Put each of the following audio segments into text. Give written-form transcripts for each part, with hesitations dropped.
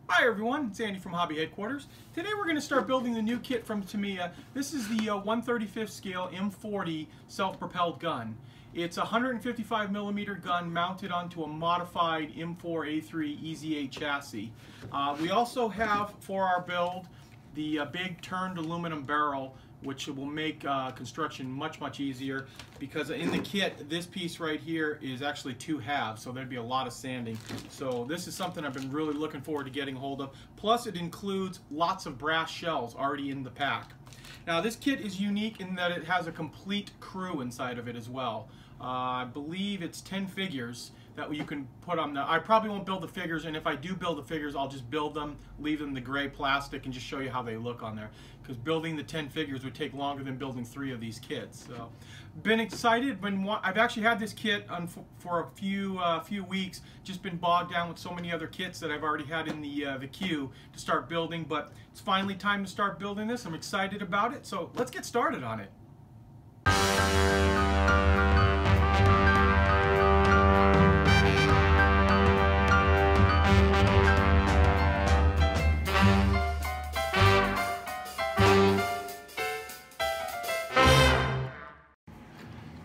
Hi everyone, it's Andy from Hobby Headquarters. Today we're going to start building the new kit from Tamiya. This is the 1/35th scale M40 self-propelled gun. It's a 155mm gun mounted onto a modified M4A3 EZ8 chassis. We also have for our build the big turned aluminum barrel, which will make construction much easier, because in the kit this piece right here is actually 2 halves, so there'd be a lot of sanding. So this is something I've been really looking forward to getting hold of. Plus it includes lots of brass shells already in the pack. Now this kit is unique in that it has a complete crew inside of it as well. I believe it's 10 figures that you can put on the... I probably won't build the figures, and if I do build the figures, I'll just build them, leave them the gray plastic, and just show you how they look on there. Because building the 10 figures would take longer than building 3 of these kits. So, been excited. I've actually had this kit for a few weeks. Just been bogged down with so many other kits that I've already had in the queue to start building. But it's finally time to start building this. I'm excited about it. So let's get started on it.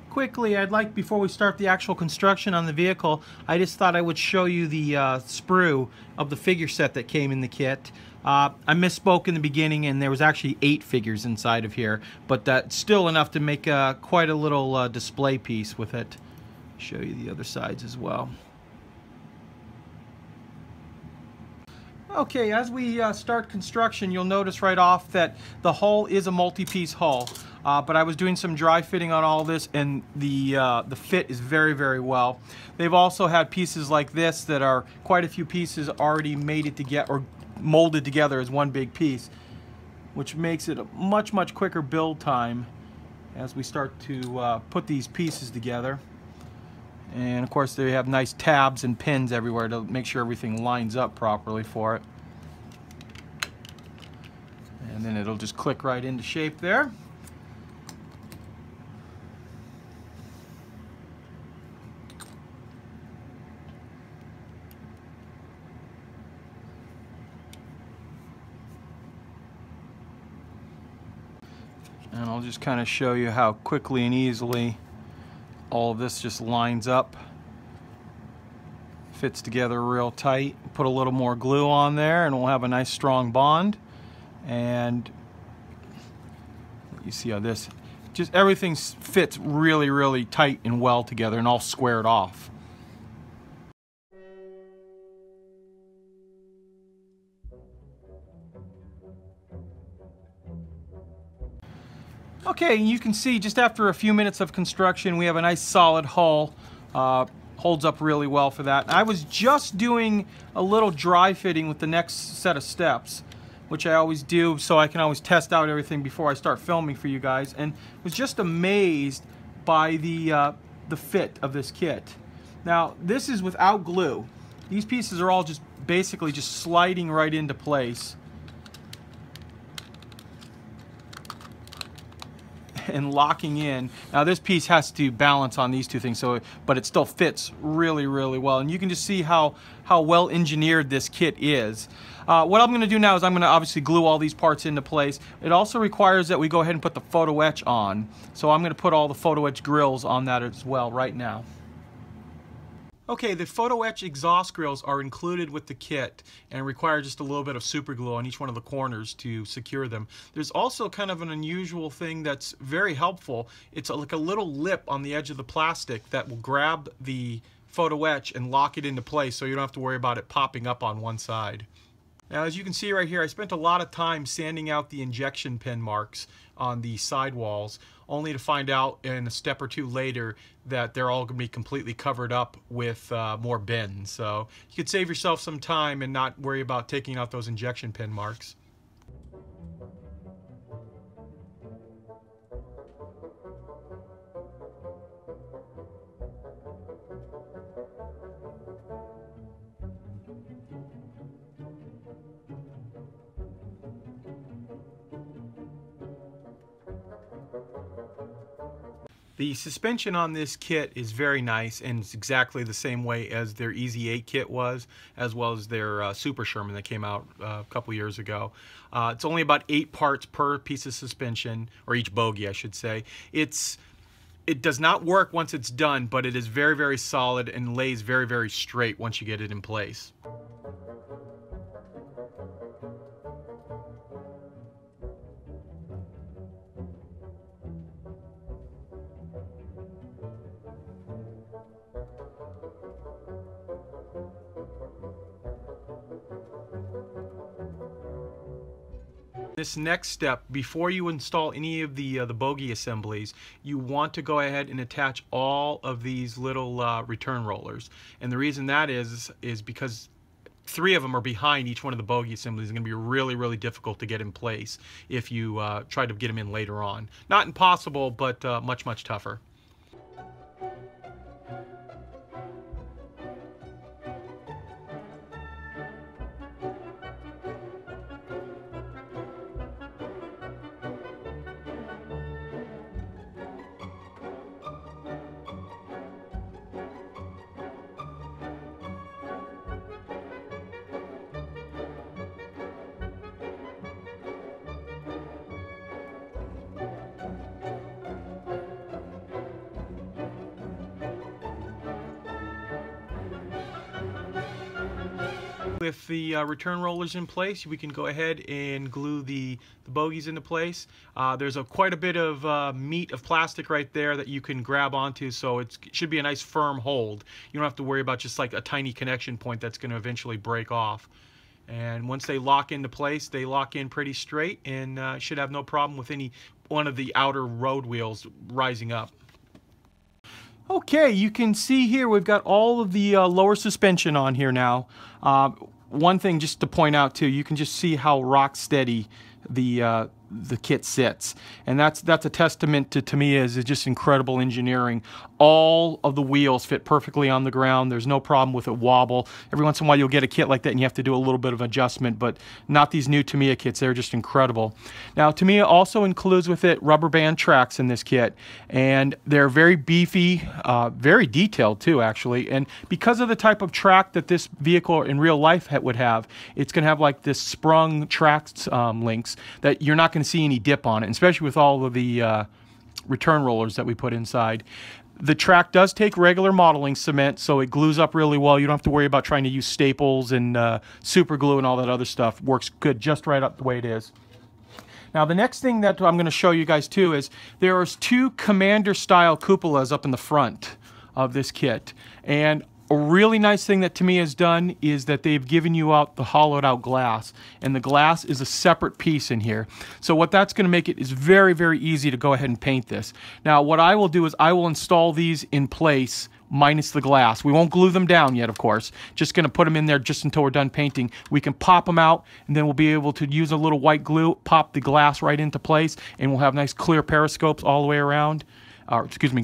Quickly, before we start the actual construction on the vehicle, I just thought I would show you the sprue of the figure set that came in the kit. I misspoke in the beginning, and there was actually 8 figures inside of here, but that's still enough to make quite a little display piece with it. Show you the other sides as well. Okay, as we start construction, you'll notice right off that the hull is a multi-piece hull. But I was doing some dry fitting on all this, and the fit is very well. They've also had pieces like this that are quite a few pieces already mated together or molded together as one big piece, which makes it a much quicker build time as we start to put these pieces together. And of course they have nice tabs and pins everywhere to make sure everything lines up properly for it. And then it'll just click right into shape there. And I'll just kind of show you how quickly and easily all of this just lines up, fits together real tight. Put a little more glue on there and we'll have a nice strong bond. And you see how this, just everything fits really tight and well together and all squared off. Okay, you can see just after a few minutes of construction we have a nice solid hull. Holds up really well for that. I was just doing a little dry fitting with the next set of steps, which I always do so I can always test out everything before I start filming for you guys, and was just amazed by the fit of this kit. Now this is without glue. These pieces are all just basically just sliding right into place and locking in. Now this piece has to balance on these two things, but it still fits really well, and you can just see how well engineered this kit is. What I'm going to do now is I'm going to obviously glue all these parts into place. It also requires that we go ahead and put the photo etch on, so I'm going to put all the photo etch grills on that as well right now. Okay, the photo etch exhaust grills are included with the kit and require just a little bit of super glue on each one of the corners to secure them. There's also kind of an unusual thing that's very helpful. It's like a little lip on the edge of the plastic that will grab the photo etch and lock it into place, so you don't have to worry about it popping up on one side. Now as you can see right here, I spent a lot of time sanding out the injection pin marks on the sidewalls, only to find out in a step or two later that they're all going to be completely covered up with more bins. So you could save yourself some time and not worry about taking out those injection pin marks. The suspension on this kit is very nice, and it's exactly the same way as their Easy 8 kit was, as well as their Super Sherman that came out a couple years ago. It's only about 8 parts per piece of suspension, or each bogie I should say. It does not work once it's done, but it is very, very solid and lays very, very straight once you get it in place. This next step, before you install any of the bogie assemblies, you want to go ahead and attach all of these little return rollers. And the reason that is because 3 of them are behind each one of the bogie assemblies. It's going to be really, really difficult to get in place if you try to get them in later on. Not impossible, but much, much tougher. With the return rollers in place, we can go ahead and glue the bogies into place. There's quite a bit of meat of plastic right there that you can grab onto, so it should be a nice firm hold. You don't have to worry about just like a tiny connection point that's going to eventually break off. And once they lock into place, they lock in pretty straight, and should have no problem with any one of the outer road wheels rising up. Okay, you can see here we've got all of the lower suspension on here now. One thing just to point out too, you can just see how rock steady the kit sits, and that's a testament to Tamiya's just incredible engineering. All of the wheels fit perfectly on the ground. There's no problem with it wobble. Every once in a while you'll get a kit like that and you have to do a little bit of adjustment, but not these new Tamiya kits. They're just incredible. Now Tamiya also includes with it rubber band tracks in this kit, and they're very beefy, very detailed too actually, and because of the type of track that this vehicle in real life would have, it's going to have like this sprung tracks links that you're not going to see any dip on it, and especially with all of the return rollers that we put inside. The track does take regular modeling cement, so it glues up really well. You don't have to worry about trying to use staples and super glue and all that other stuff. Works good just right up the way it is. Now the next thing that I'm going to show you guys too is there's 2 Commander style cupolas up in the front of this kit, and a really nice thing that Tamiya has done is that they've given you out the hollowed out glass, and the glass is a separate piece in here. So what that's going to make it is very, very easy to go ahead and paint this. Now what I will do is I will install these in place minus the glass. We won't glue them down yet, of course. Just going to put them in there just until we're done painting. We can pop them out, and then we'll be able to use a little white glue, pop the glass right into place, and we'll have nice clear periscopes all the way around.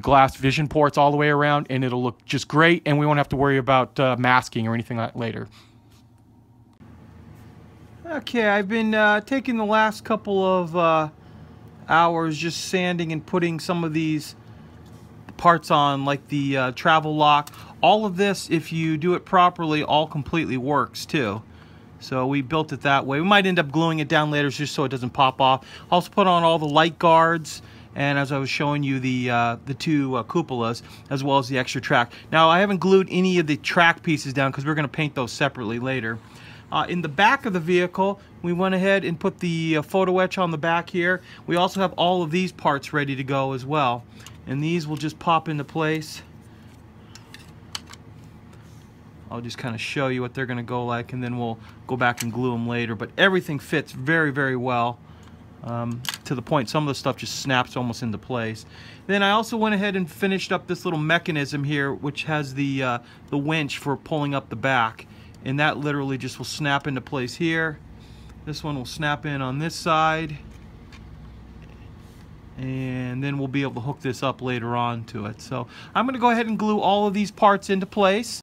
Glass vision ports all the way around, and it'll look just great, and we won't have to worry about masking or anything like that later. Okay, I've been taking the last couple of hours just sanding and putting some of these parts on, like the travel lock. All of this, if you do it properly, all completely works too. So we built it that way. We might end up gluing it down later just so it doesn't pop off. Also put on all the light guards, and as I was showing you, the 2 cupolas, as well as the extra track. Now I haven't glued any of the track pieces down because we're going to paint those separately later. In the back of the vehicle, we went ahead and put the photo etch on the back here. We also have all of these parts ready to go as well, and these will just pop into place. I'll just kind of show you what they're going to go like, and then we'll go back and glue them later. But everything fits very, very well. To the point some of the stuff just snaps almost into place. Then I also went ahead and finished up this little mechanism here, which has the winch for pulling up the back, and that literally just will snap into place here. This one will snap in on this side, and then we'll be able to hook this up later on to it. So I'm going to go ahead and glue all of these parts into place.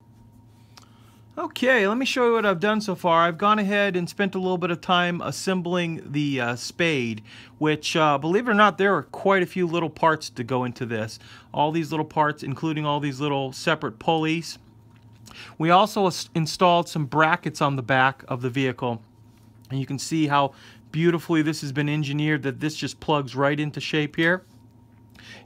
Okay, let me show you what I've done so far. I've gone ahead and spent a little bit of time assembling the spade, which, believe it or not, there are quite a few little parts to go into this. All these little parts, including all these little separate pulleys. We also installed some brackets on the back of the vehicle, and you can see how beautifully this has been engineered, that this just plugs right into shape here.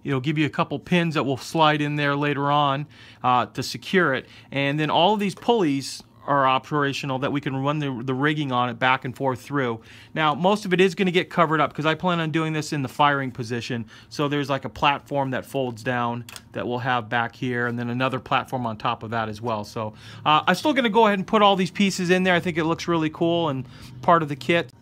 It'll give you a couple pins that will slide in there later on to secure it. And then all of these pulleys are operational that we can run the rigging on it back and forth through. Now, most of it is going to get covered up because I plan on doing this in the firing position. So there's like a platform that folds down that we'll have back here, and then another platform on top of that as well. So I'm still going to go ahead and put all these pieces in there. I think it looks really cool and part of the kit.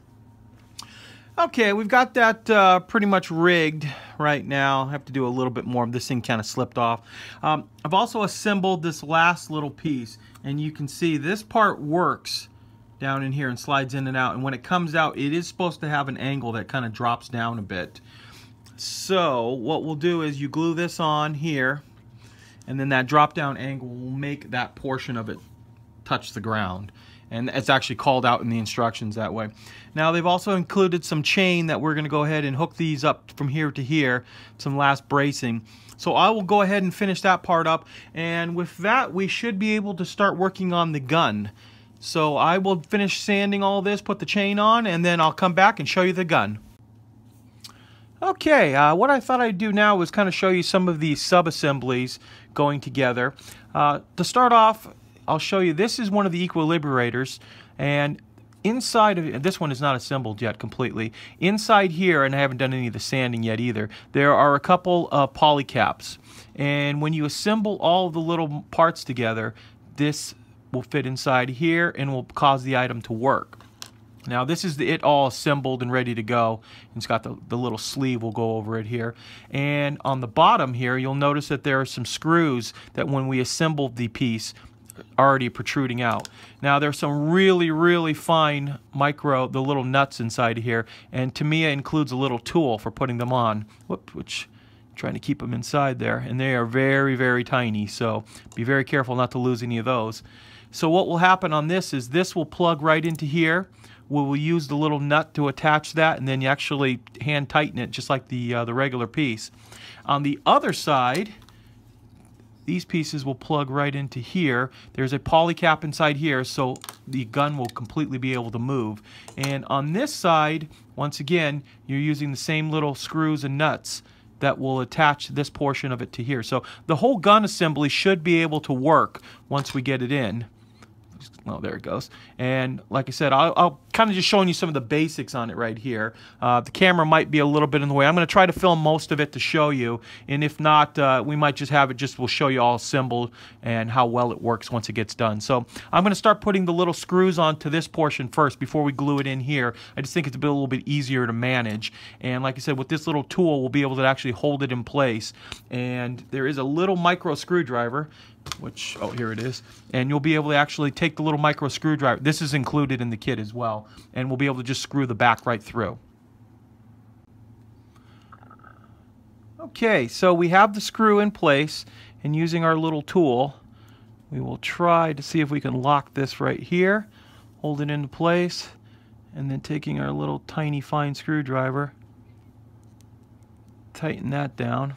Okay, we've got that pretty much rigged right now. I have to do a little bit more. This thing kind of slipped off. I've also assembled this last little piece, and you can see this part works down in here and slides in and out. And when it comes out, it is supposed to have an angle that kind of drops down a bit. So what we'll do is you glue this on here, and then that drop down angle will make that portion of it touch the ground. And it's actually called out in the instructions that way. Now, they've also included some chain that we're going to go ahead and hook these up from here to here, some last bracing. So I will go ahead and finish that part up, and with that we should be able to start working on the gun. So I will finish sanding all this, put the chain on, and then I'll come back and show you the gun. Okay, what I thought I'd do now was kind of show you some of these sub-assemblies going together. To start off, I'll show you, this is one of the equilibrators, and inside of it, this one is not assembled yet completely. Inside here, and I haven't done any of the sanding yet either, there are a couple of polycaps. And when you assemble all the little parts together, this will fit inside here and will cause the item to work. Now, this is it all assembled and ready to go. It's got the little sleeve will go over it here. And on the bottom here, you'll notice that there are some screws that when we assembled the piece, already protruding out. Now, there's some really fine the little nuts inside of here, and Tamiya includes a little tool for putting them on, which I'm trying to keep them inside there, and they are very tiny, so be very careful not to lose any of those. So what will happen on this is this will plug right into here. We will use the little nut to attach that, and then you actually hand tighten it just like the regular piece. On the other side, these pieces will plug right into here. There's a polycap inside here, so the gun will completely be able to move. And on this side, once again, you're using the same little screws and nuts that will attach this portion of it to here. So the whole gun assembly should be able to work once we get it in. Oh, there it goes. And like I said, I'll kind of just showing you some of the basics on it right here. The camera might be a little bit in the way. I'm going to try to film most of it to show you, and if not, we might just have it, we'll show you all assembled and how well it works once it gets done. So I'm going to start putting the little screws onto this portion first before we glue it in here. I just think it's a little bit easier to manage, and like I said, with this little tool we'll be able to actually hold it in place. And there is a little micro screwdriver, which, oh, here it is, and you'll be able to actually take the little micro screwdriver. This is included in the kit as well, and we'll be able to just screw the back right through. Okay, so we have the screw in place, and using our little tool, we will try to see if we can lock this right here, hold it into place, and then taking our little tiny fine screwdriver, tighten that down.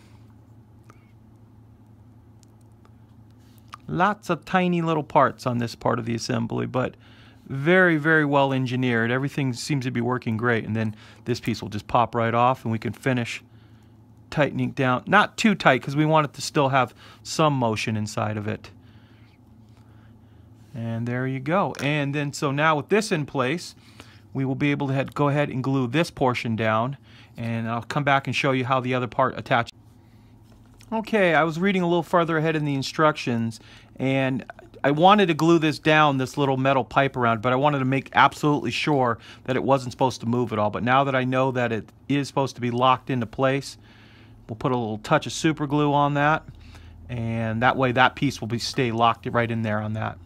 Lots of tiny little parts on this part of the assembly, but very well engineered. Everything seems to be working great, and then this piece will just pop right off, and we can finish tightening down. Not too tight, because we want it to still have some motion inside of it. And there you go. And then so now with this in place, we will be able to go ahead and glue this portion down, and I'll come back and show you how the other part attaches. Okay, I was reading a little further ahead in the instructions, and I wanted to glue this down, this little metal pipe around, but I wanted to make absolutely sure that it wasn't supposed to move at all. But now that I know that it is supposed to be locked into place, we'll put a little touch of super glue on that, and that way that piece will stay locked right in there on that.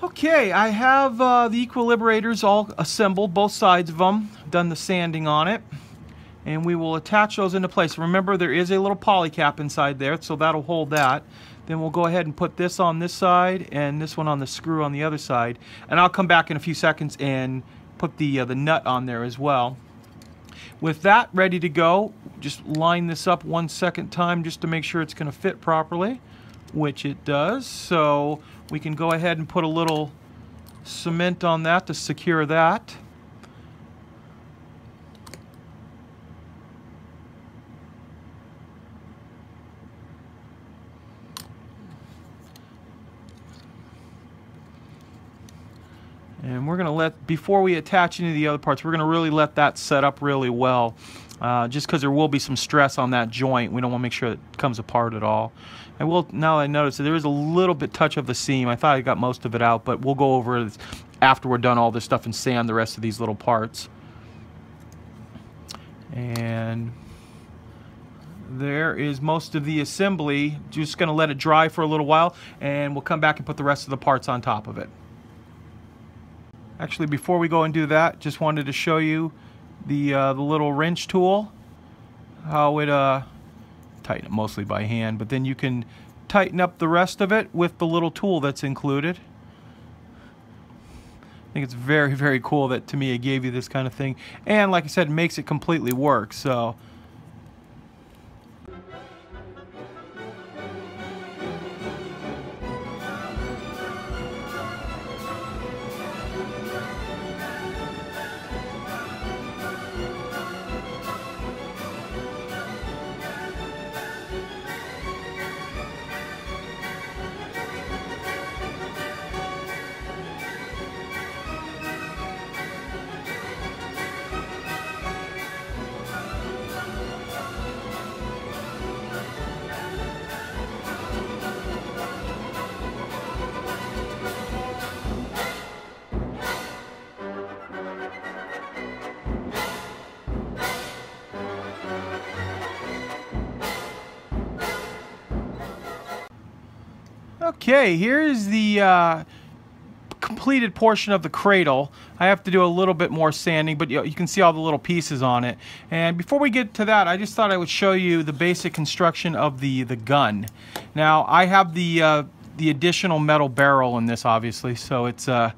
Okay, I have the equilibrators all assembled, both sides of them, done the sanding on it. and we will attach those into place. Remember, there is a little poly cap inside there, so that'll hold that. Then we'll go ahead and put this on this side and this one on the screw on the other side, and I'll come back in a few seconds and put the nut on there as well. With that ready to go, just line this up one second time just to make sure it's going to fit properly, which it does. So we can go ahead and put a little cement on that to secure that. And we're going to let, before we attach any of the other parts, we're going to really let that set up really well. Just because there will be some stress on that joint. We don't want to make sure it comes apart at all. I will, now I notice that there is a little bit touch of the seam. I thought I got most of it out, but we'll go over it after we're done all this stuff and sand the rest of these little parts. And there is most of the assembly. Just going to let it dry for a little while, and we'll come back and put the rest of the parts on top of it. Actually, before we go and do that, just wanted to show you the little wrench tool, how it tighten it mostly by hand, but then you can tighten up the rest of it with the little tool that's included. I think it's very, very cool that Tamiya gave you this kind of thing, and like I said, it makes it completely work. So okay, here's the completed portion of the cradle. I have to do a little bit more sanding, but you can see all the little pieces on it. And before we get to that, I just thought I would show you the basic construction of the gun. Now, I have the additional metal barrel in this, obviously, so it's going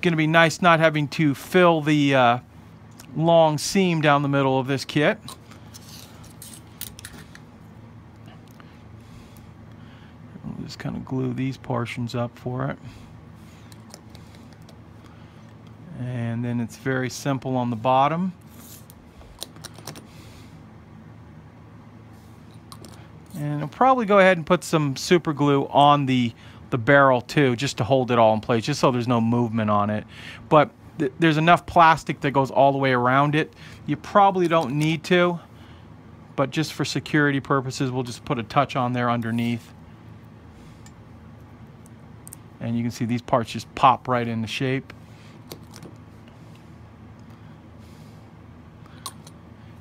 to be nice not having to fill the long seam down the middle of this kit. Just kind of glue these portions up for it, and then it's very simple on the bottom. And I'll probably go ahead and put some super glue on the barrel too, just to hold it all in place, just so there's no movement on it. But there's enough plastic that goes all the way around it. You probably don't need to, but just for security purposes, we'll just put a touch on there underneath. And you can see these parts just pop right into shape.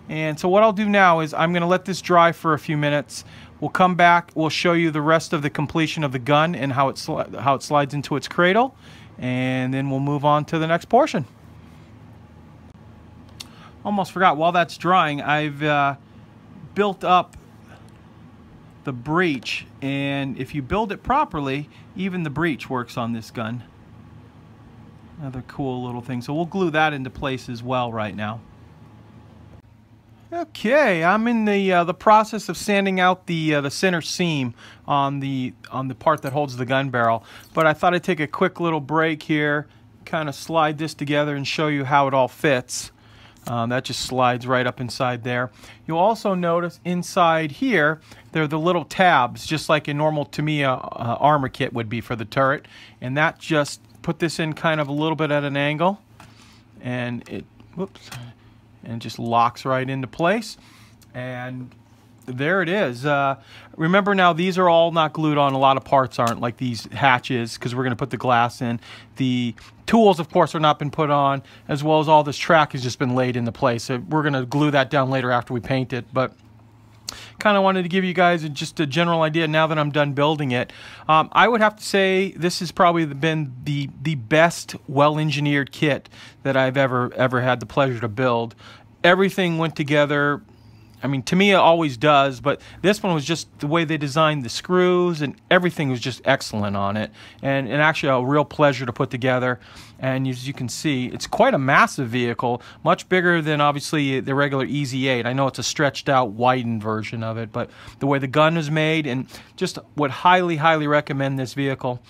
And so what I'll do now is I'm going to let this dry for a few minutes. We'll come back, we'll show you the rest of the completion of the gun and how it slides into its cradle, and then we'll move on to the next portion. Almost forgot, while that's drying, I've built up the breech, and if you build it properly, even the breech works on this gun. Another cool little thing. So we'll glue that into place as well right now. Okay, I'm in the process of sanding out the center seam on the part that holds the gun barrel. But I thought I'd take a quick little break here, kind of slide this together and show you how it all fits. That just slides right up inside there. You'll also notice inside here, there are the little tabs, just like a normal Tamiya armor kit would be for the turret. And that just put this in kind of a little bit at an angle, and it, whoops, and it just locks right into place. And there it is. Remember now, these are all not glued on. A lot of parts aren't, like these hatches, because we're going to put the glass in. The tools, of course, are not been put on, as well as all this track has just been laid into place. So we're going to glue that down later after we paint it. But kind of wanted to give you guys just a general idea now that I'm done building it. I would have to say this has probably been the best well-engineered kit that I've ever had the pleasure to build. everything went together. I mean, Tamiya always does, but this one was just the way they designed the screws, and everything was just excellent on it. And actually a real pleasure to put together. And as you can see, it's quite a massive vehicle, much bigger than obviously the regular EZ8. I know it's a stretched out, widened version of it, but the way the gun is made, and just would highly, highly recommend this vehicle.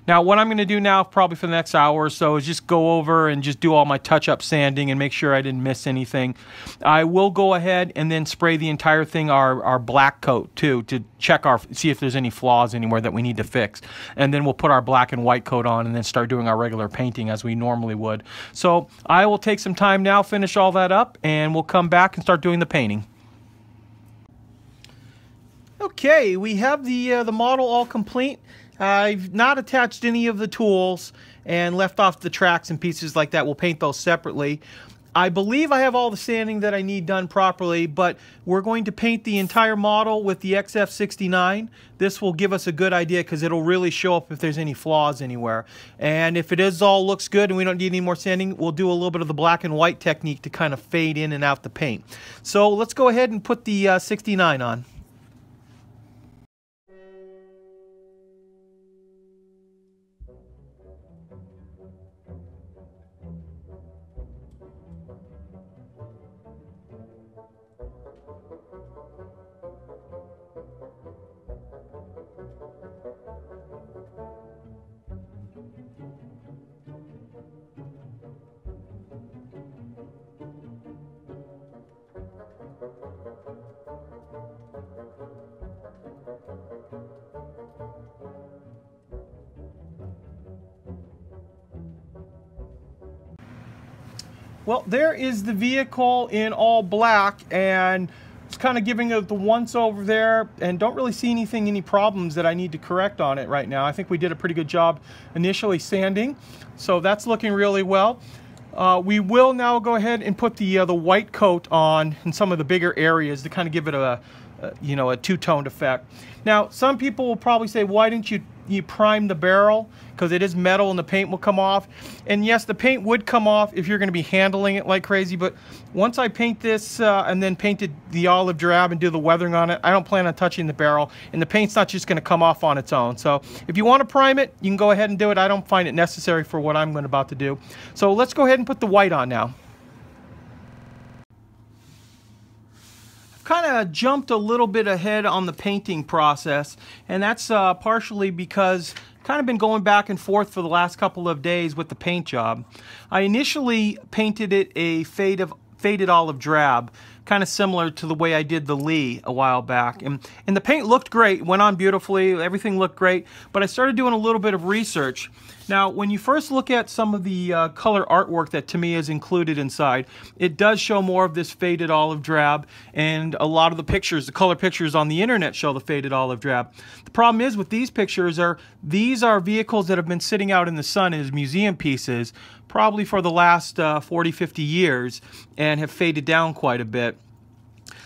Now, what I'm going to do now, probably for the next hour or so, is just go over and just do all my touch-up sanding and make sure I didn't miss anything. I will go ahead and then spray the entire thing our black coat too, to check see if there's any flaws anywhere that we need to fix. And then we'll put our black and white coat on and then start doing our regular painting as we normally would. So I will take some time now, finish all that up, and we'll come back and start doing the painting. Okay, we have the model all complete. I've not attached any of the tools and left off the tracks and pieces like that. We'll paint those separately. I believe I have all the sanding that I need done properly, but we're going to paint the entire model with the XF69. This will give us a good idea because it'll really show up if there's any flaws anywhere. And if it all looks good and we don't need any more sanding, we'll do a little bit of the black and white technique to kind of fade in and out the paint. So let's go ahead and put the 69 on. Well, there is the vehicle in all black, and it's kind of giving it the once over there, and don't really see any problems that I need to correct on it right now. I think we did a pretty good job initially sanding, so that's looking really well. We will now go ahead and put the white coat on in some of the bigger areas to kind of give it a two-toned effect. Now, some people will probably say, why didn't you prime the barrel? Because it is metal and the paint will come off. And yes, the paint would come off if you're going to be handling it like crazy, but once I paint this and then painted the olive drab and do the weathering on it, I don't plan on touching the barrel, and the paint's not just going to come off on its own. So if you want to prime it, you can go ahead and do it. I don't find it necessary for what I'm about to do. So let's go ahead and put the white on now. Kind of jumped a little bit ahead on the painting process, and that's partially because kind of been going back and forth for the last couple of days with the paint job. I initially painted it a faded olive drab, kind of similar to the way I did the Lee a while back, and the paint looked great, went on beautifully, everything looked great, but I started doing a little bit of research. Now, when you first look at some of the color artwork that Tamiya is included inside, it does show more of this faded olive drab, and a lot of the pictures, the color pictures on the internet show the faded olive drab. The problem is with these pictures these are vehicles that have been sitting out in the sun as museum pieces probably for the last 40, 50 years and have faded down quite a bit.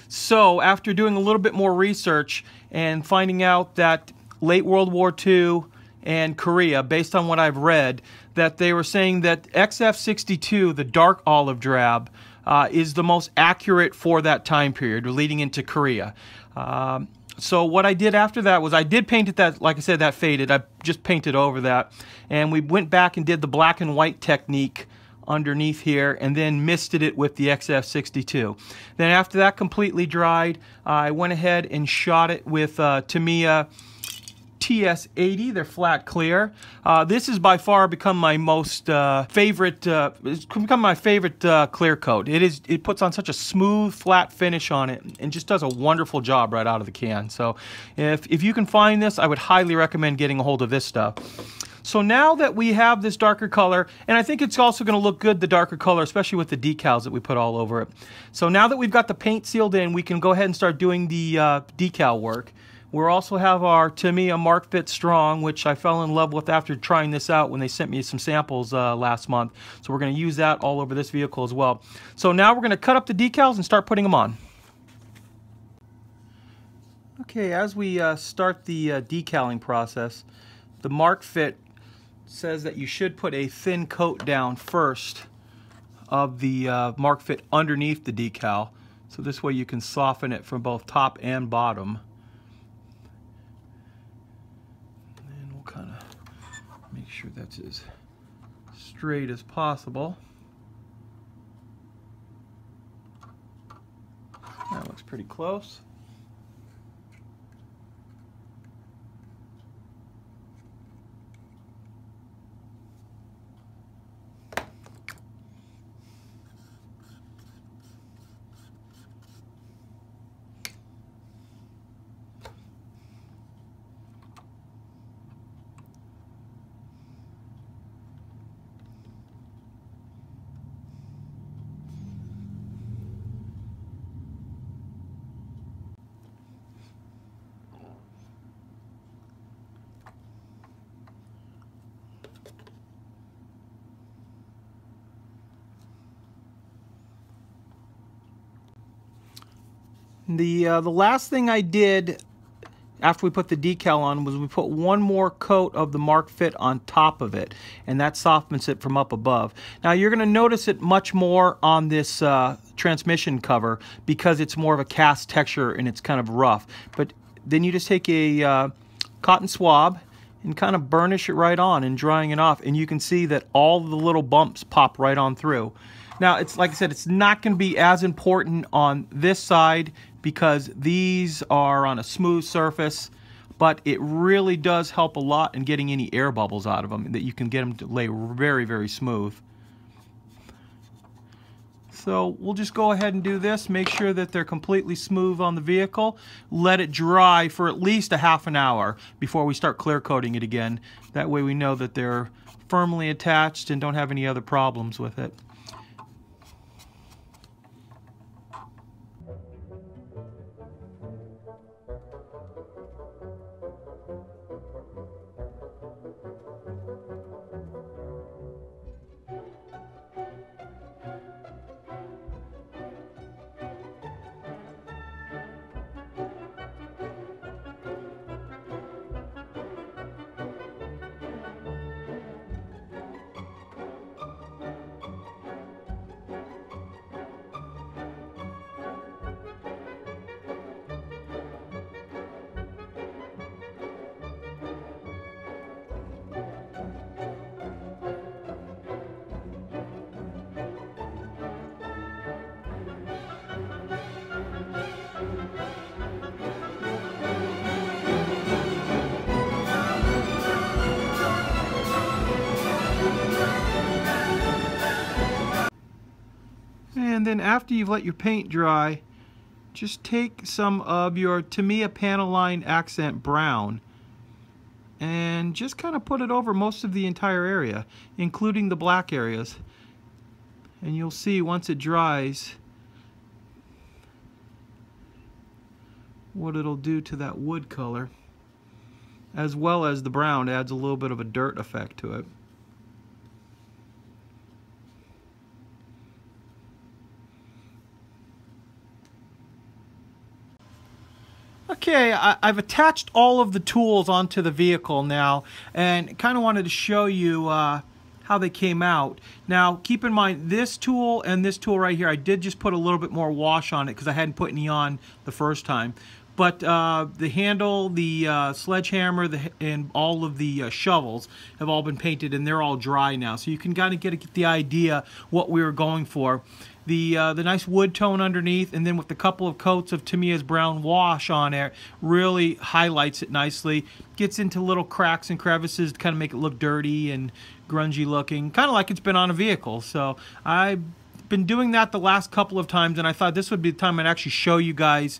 So after doing a little bit more research and finding out that late World War II and Korea, based on what I've read, that they were saying that XF62, the dark olive drab, is the most accurate for that time period, leading into Korea. So what I did after that was I did paint it that, like I said, that faded. I just painted over that. And we went back and did the black and white technique underneath here, and then misted it with the XF62. Then after that completely dried, I went ahead and shot it with Tamiya TS80, they're flat clear. This has by far become my most favorite. It's become my favorite clear coat. It puts on such a smooth, flat finish on it, and just does a wonderful job right out of the can. So, if you can find this, I would highly recommend getting a hold of this stuff. So now that we have this darker color, and I think it's also going to look good, the darker color, especially with the decals that we put all over it. So now that we've got the paint sealed in, we can go ahead and start doing the decal work. We also have our Tamiya Mark Fit Strong, which I fell in love with after trying this out when they sent me some samples last month. So we're going to use that all over this vehicle as well. So now we're going to cut up the decals and start putting them on. Okay, as we start the decaling process, the Mark Fit says that you should put a thin coat down first of the Mark fit underneath the decal. So this way you can soften it from both top and bottom. And we'll kind of make sure that's as straight as possible. That looks pretty close. The last thing I did after we put the decal on was we put one more coat of the Mark fit on top of it, and that softens it from up above. Now you're going to notice it much more on this transmission cover because it's more of a cast texture and it's kind of rough. But then you just take a cotton swab and kind of burnish it right on and drying it off, and you can see that all the little bumps pop right on through. Now, it's like I said, it's not going to be as important on this side because these are on a smooth surface, but it really does help a lot in getting any air bubbles out of them, that you can get them to lay very, very smooth. So we'll just go ahead and do this, make sure that they're completely smooth on the vehicle, let it dry for at least a half an hour before we start clear coating it again. That way we know that they're firmly attached and don't have any other problems with it. And then after you've let your paint dry, just take some of your Tamiya panel line accent brown and just kind of put it over most of the entire area, including the black areas. And you'll see once it dries what it'll do to that wood color, as well as the brown adds a little bit of a dirt effect to it. Okay, I've attached all of the tools onto the vehicle now, and kind of wanted to show you how they came out. Now, keep in mind, this tool and this tool right here, I did just put a little bit more wash on it because I hadn't put any on the first time. But the handle, the sledgehammer, and all of the shovels have all been painted, and they're all dry now. So you can kind of get the idea what we were going for. The nice wood tone underneath, and then with the couple of coats of Tamiya's brown wash on it, really highlights it nicely. Gets into little cracks and crevices to kind of make it look dirty and grungy looking, kind of like it's been on a vehicle. So I've been doing that the last couple of times, and I thought this would be the time I'd actually show you guys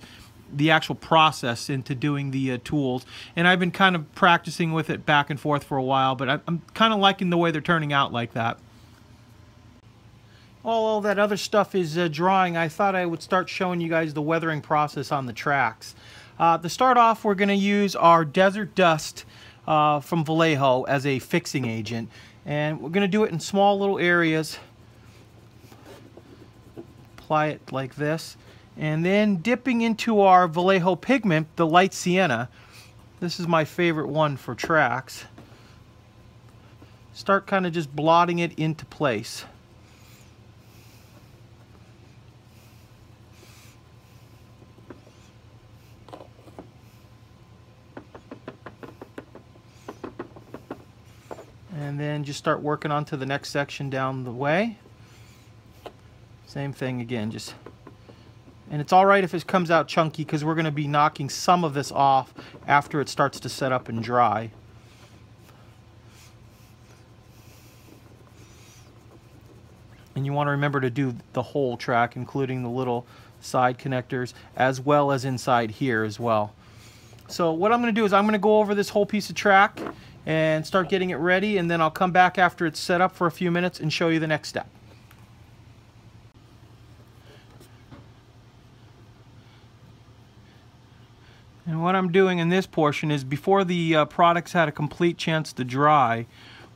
the actual process into doing the tools. And I've been kind of practicing with it back and forth for a while, but I'm kind of liking the way they're turning out like that. While all that other stuff is drying, I thought I would start showing you guys the weathering process on the tracks. To start off, we're going to use our Desert Dust from Vallejo as a fixing agent, and we're going to do it in small little areas. Apply it like this, and then dipping into our Vallejo pigment, the light sienna. This is my favorite one for tracks. Start kind of just blotting it into place. and just start working on to the next section down the way. Same thing again, and it's all right if it comes out chunky because we're going to be knocking some of this off after it starts to set up and dry. And you want to remember to do the whole track, including the little side connectors, as well as inside here as well. So what I'm going to do is I'm going to go over this whole piece of track and start getting it ready, and then I'll come back after it's set up for a few minutes and show you the next step. And what I'm doing in this portion is, before the product's had a complete chance to dry,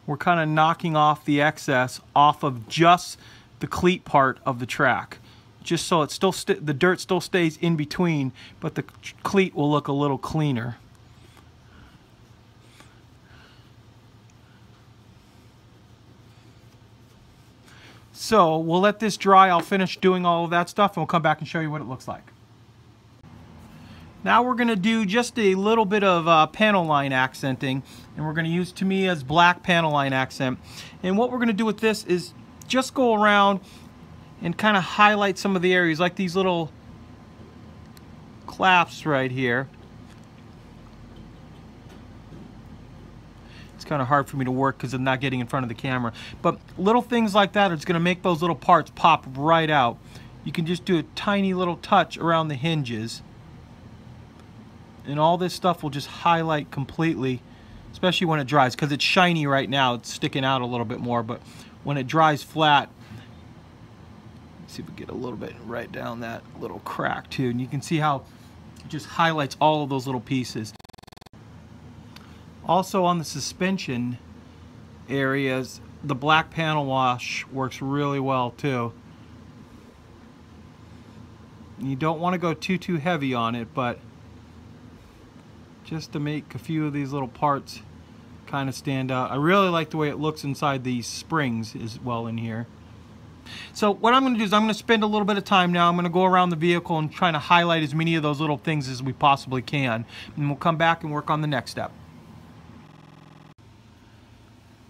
we're kind of knocking off the excess off of just the cleat part of the track, just so it still the dirt still stays in between, but the cleat will look a little cleaner. So we'll let this dry. I'll finish doing all of that stuff and we'll come back and show you what it looks like. Now we're going to do just a little bit of panel line accenting, and we're going to use Tamiya's black panel line accent. And what we're going to do with this is just go around and kind of highlight some of the areas, like these little claps right here. It's kind of hard for me to work because I'm not getting in front of the camera. But little things like that are just going to make those little parts pop right out. You can just do a tiny little touch around the hinges, and all this stuff will just highlight completely, especially when it dries, because it's shiny right now. It's sticking out a little bit more, but when it dries flat, let's see if we get a little bit right down that little crack too, and you can see how it just highlights all of those little pieces. Also on the suspension areas, the black panel wash works really well too. You don't want to go too heavy on it, but just to make a few of these little parts kind of stand out. I really like the way it looks inside these springs as well in here. So what I'm going to do is I'm going to spend a little bit of time now. I'm going to go around the vehicle and try to highlight as many of those little things as we possibly can. And we'll come back and work on the next step.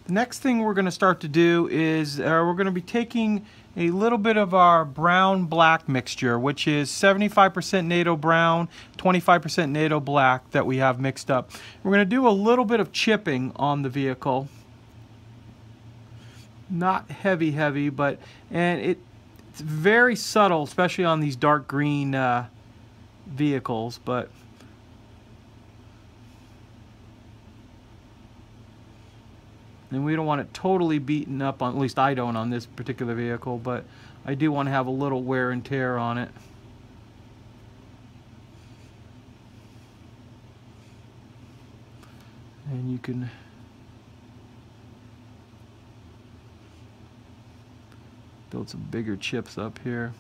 The next thing we're going to start to do is we're going to be taking a little bit of our brown-black mixture, which is 75% NATO brown, 25% NATO black that we have mixed up. We're going to do a little bit of chipping on the vehicle. Not heavy, but it's very subtle, especially on these dark green vehicles, but and we don't want it totally beaten up on, at least I don't on this particular vehicle, but I do want to have a little wear and tear on it. And you can build some bigger chips up here.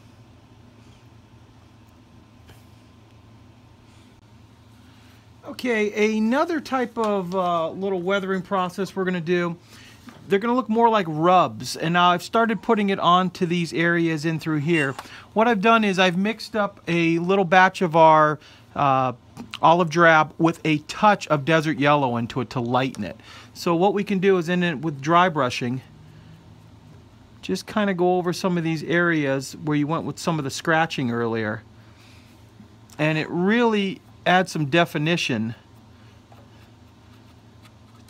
Okay, another type of little weathering process we're going to do, they're going to look more like rubs, and now I've started putting it onto these areas in through here. What I've done is I've mixed up a little batch of our olive drab with a touch of desert yellow into it to lighten it. So what we can do is, in it with dry brushing, just kind of go over some of these areas where you went with some of the scratching earlier, and it really adds some definition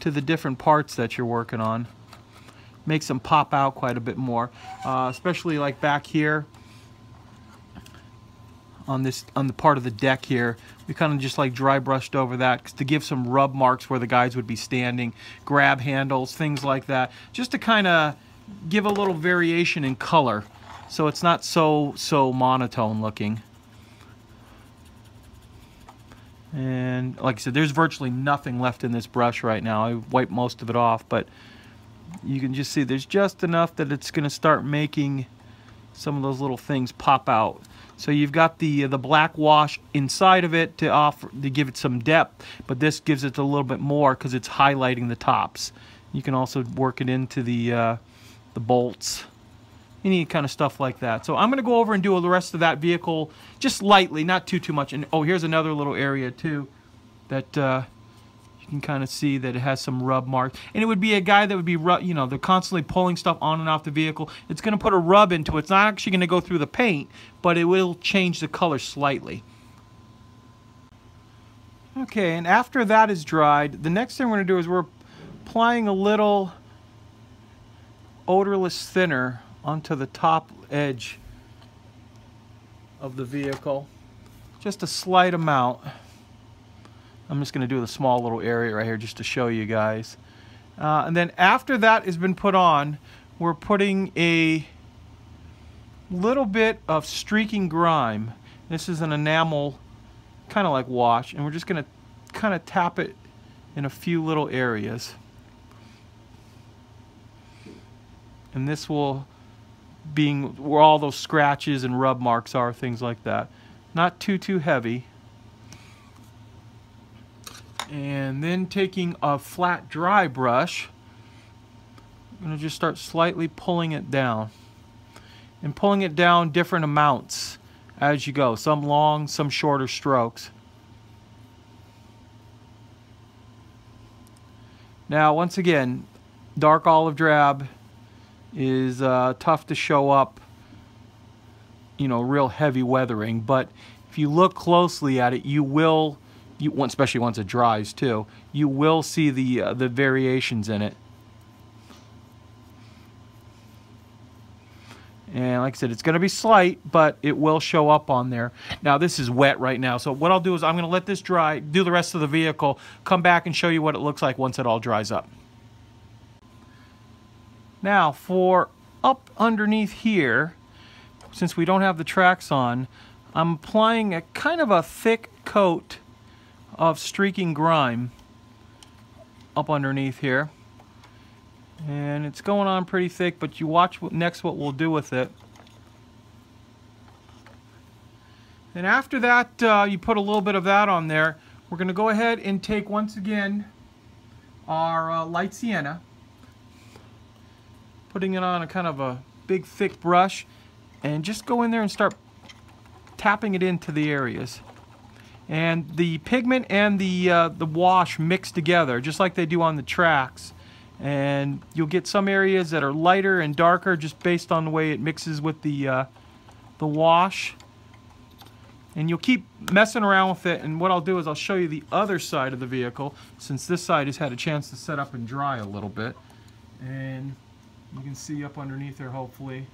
to the different parts that you're working on. Makes them pop out quite a bit more, especially like back here on the part of the deck here. We kind of just like dry brushed over that to give some rub marks where the guys would be standing, grab handles, things like that, just to kind of give a little variation in color so it's not so monotone looking. And like I said, there's virtually nothing left in this brush right now. I wiped most of it off, but you can just see there's just enough that it's going to start making some of those little things pop out. So you've got the black wash inside of it to give it some depth, but this gives it a little bit more because it's highlighting the tops. You can also work it into the bolts, any kind of stuff like that. So I'm going to go over and do the rest of that vehicle just lightly, not too much. And oh, here's another little area too that you can kind of see that it has some rub marks. And it would be a guy that would be, you know, they're constantly pulling stuff on and off the vehicle. It's going to put a rub into it. It's not actually going to go through the paint, but it will change the color slightly. Okay, and after that is dried, the next thing we're going to do is we're applying a little odorless thinner onto the top edge of the vehicle. Just a slight amount. I'm just going to do the small little area right here just to show you guys. And then after that has been put on, we're putting a little bit of streaking grime. This is an enamel, kind of like wash, and we're just going to kind of tap it in a few little areas. And this will be where all those scratches and rub marks are, things like that. Not too heavy. And then taking a flat dry brush, I'm going to just start slightly pulling it down. And pulling it down different amounts as you go. Some long, some shorter strokes. Now, once again, dark olive drab is tough to show up, you know, real heavy weathering. But if you look closely at it, you will, especially once it dries too, you will see the variations in it. And like I said, it's going to be slight, but it will show up on there. Now, this is wet right now, so what I'll do is I'm going to let this dry, do the rest of the vehicle, come back and show you what it looks like once it all dries up. Now, for up underneath here, since we don't have the tracks on, I'm applying a kind of a thick coat of streaking grime up underneath here. And it's going on pretty thick, but you watch next what we'll do with it. And after that, you put a little bit of that on there. We're going to go ahead and take, once again, our light sienna, putting it on a kind of a big thick brush, and just go in there and start tapping it into the areas. And the pigment and the wash mix together, just like they do on the tracks. And you'll get some areas that are lighter and darker just based on the way it mixes with the wash. And you'll keep messing around with it, and what I'll do is I'll show you the other side of the vehicle, since this side has had a chance to set up and dry a little bit. And you can see up underneath there, hopefully,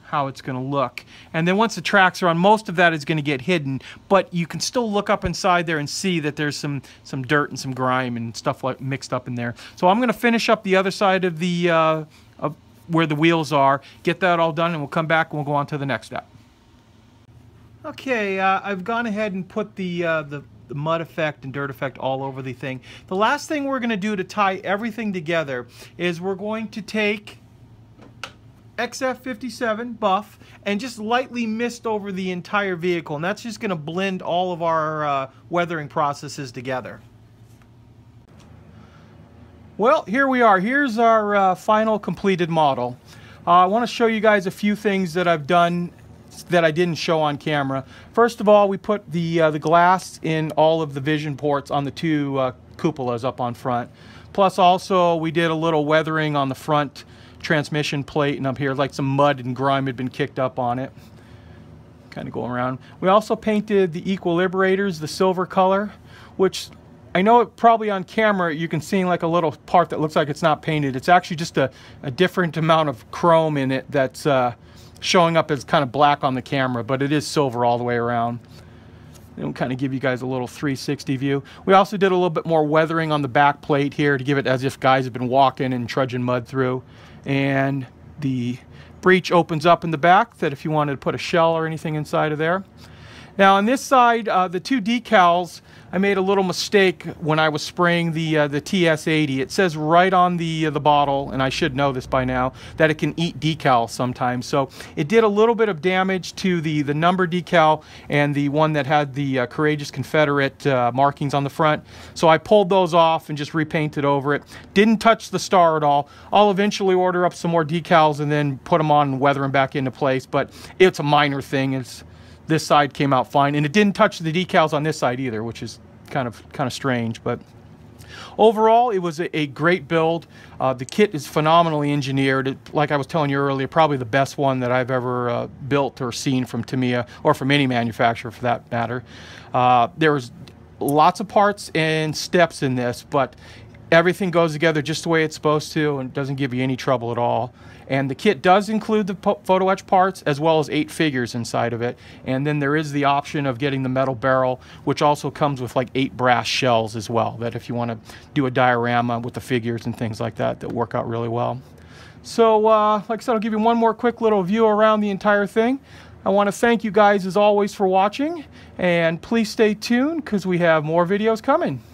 how it's going to look. And then once the tracks are on, most of that is going to get hidden, but you can still look up inside there and see that there's some dirt and some grime and stuff like mixed up in there. So I'm going to finish up the other side of the of where the wheels are, get that all done, and we'll come back and we'll go on to the next step. Okay, I've gone ahead and put the mud effect and dirt effect all over the thing. The last thing we're going to do to tie everything together is we're going to take XF57 buff and just lightly mist over the entire vehicle, and that's just going to blend all of our weathering processes together. Well, here we are. Here's our final completed model. I want to show you guys a few things that I've done that I didn't show on camera. First of all, we put the glass in all of the vision ports on the two cupolas up on front. Plus also we did a little weathering on the front transmission plate and up here, like some mud and grime had been kicked up on it. Kind of going around. We also painted the equilibrators the silver color, which I know it probably on camera you can see like a little part that looks like it's not painted. It's actually just a different amount of chrome in it that's showing up as kind of black on the camera, but it is silver all the way around. It'll kind of give you guys a little 360 view. We also did a little bit more weathering on the back plate here to give it as if guys have been walking and trudging mud through. And the breech opens up in the back, that if you wanted to put a shell or anything inside of there. Now on this side, the two decals, I made a little mistake when I was spraying the TS80. It says right on the bottle, and I should know this by now, that it can eat decal sometimes. So it did a little bit of damage to the number decal and the one that had the Courageous Confederate markings on the front. So I pulled those off and just repainted over it. Didn't touch the star at all. I'll eventually order up some more decals and then put them on and weather them back into place, but it's a minor thing. It's this side came out fine, and it didn't touch the decals on this side either, which is kind of strange. But overall, it was a great build. The kit is phenomenally engineered. Like I was telling you earlier, probably the best one that I've ever built or seen from Tamiya, or from any manufacturer for that matter. There's lots of parts and steps in this, but everything goes together just the way it's supposed to and doesn't give you any trouble at all. And the kit does include the photo etch parts as well as 8 figures inside of it. And then there is the option of getting the metal barrel, which also comes with like 8 brass shells as well, that if you want to do a diorama with the figures and things like that, that work out really well. So like I said, I'll give you one more quick little view around the entire thing. I want to thank you guys as always for watching, and please stay tuned because we have more videos coming.